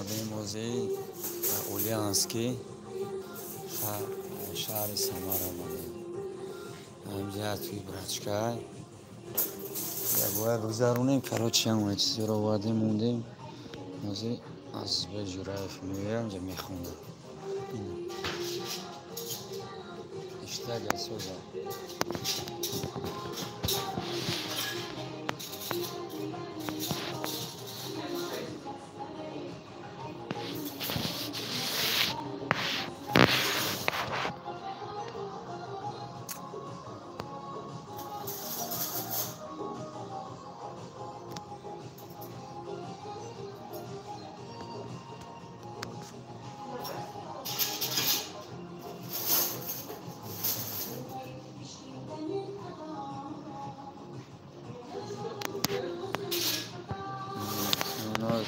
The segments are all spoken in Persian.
آماده موزه اولیانسکی شهر سمر آماده همجا توی برچکای باید روزارونیم کراچی هم باید چیزی رو وارده موندیم موزه از به جورای فیلمیه همجا میخونم اشتاق سوزا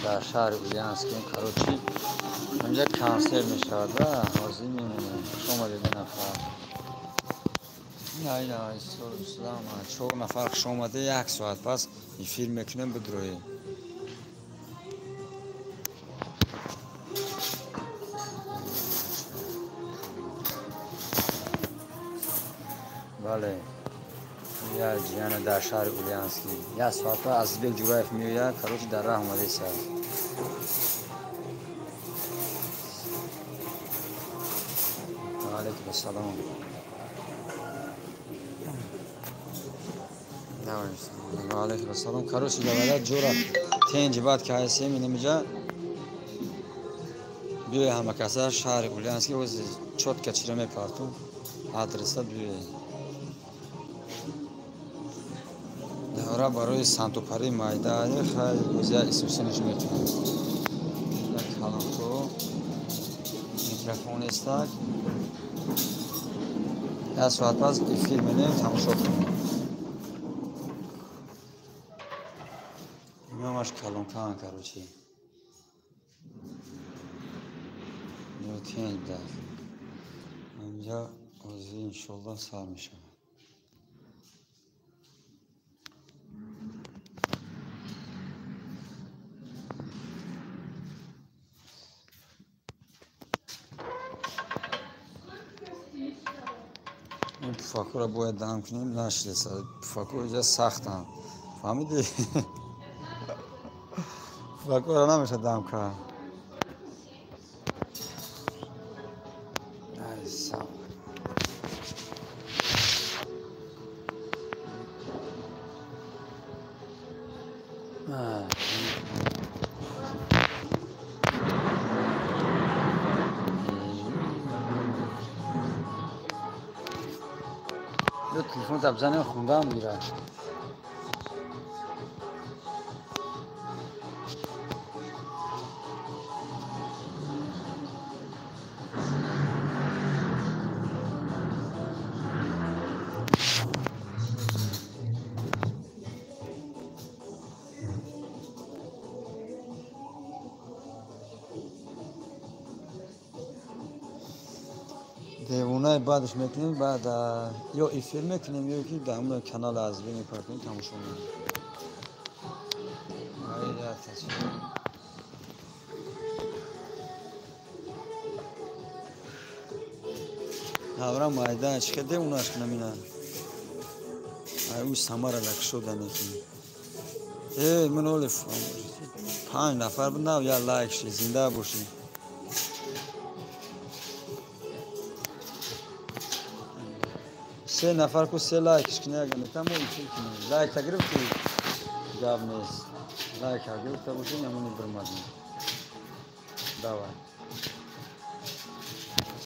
در شهر اولیانسکی کراچی همجا کنسل میشود و حاضر میمونه شما دیده نفر نه چهار نفر خوش آمده یک ساعت پس این فیلم میکنیم بدروی بله یا جیان در شهر اولیانسکی یک ساعت پس از بیل جورایف میوید کراچی در راه آمده سر علیکم السلام علیکم السلام کراچی دوباره جورا تنج بعد که هستی می نمیجا بیای همه کسا شهر اولیانسکی و چوت کچیره میپرتون آدرس بیای دورا برای سانتوپری مایدانی خیلی وزیا اسوسنش میتونم یک کلام تو میکروفون استاک یک ساعت پس این فیلم نیم تماشا کنیم میامش کلام کان کراچی نیوتین در اینجا اوزی انشالله سر میشه این پفاکو را باید دم کنیم نشده سر پفاکو اینجا سخت هم فهمیدی؟ پفاکو را نمیشه دم کرد دو تلفن تبزنه خونده هم میره دیوونه بعدش میکنیم بعد یا این فیلم میکنیم یا که در اون کانال از بین میپرتیم تماشا میکنیم هورا مایدان چه دیوونهش کنم او سمر لک شده میکنیم من اولی 5 نفر بودم یا لایک شی زنده باشی سه نفر کو سه لایکش کنه اگه نتام میشه کنه لایک تگرفتی جواب نیست لایک اگه تو باشی نمونی برمادی داوای